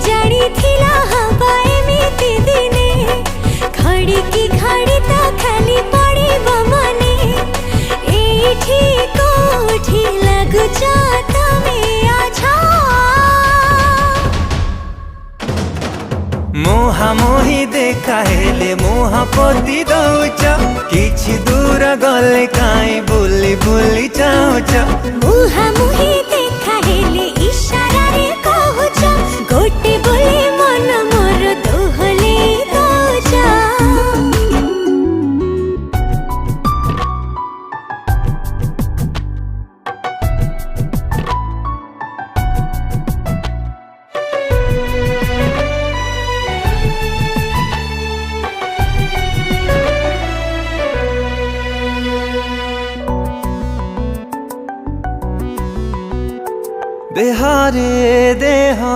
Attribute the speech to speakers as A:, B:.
A: जानी थिला हवा एमिति दिने घड़ी की घड़ी ता खाली पड़ी बमने एठी कोठी लगुचा तमे आछा
B: मोहा मोही देखा हेले मोहा पोती दौच किछि दूर गले काई बुली बुली जाउच
A: मुहा मुही देखा हेले इशारा रे कहूच गोटे बोले मन मोर दोहले दौचा
B: देहारे देहा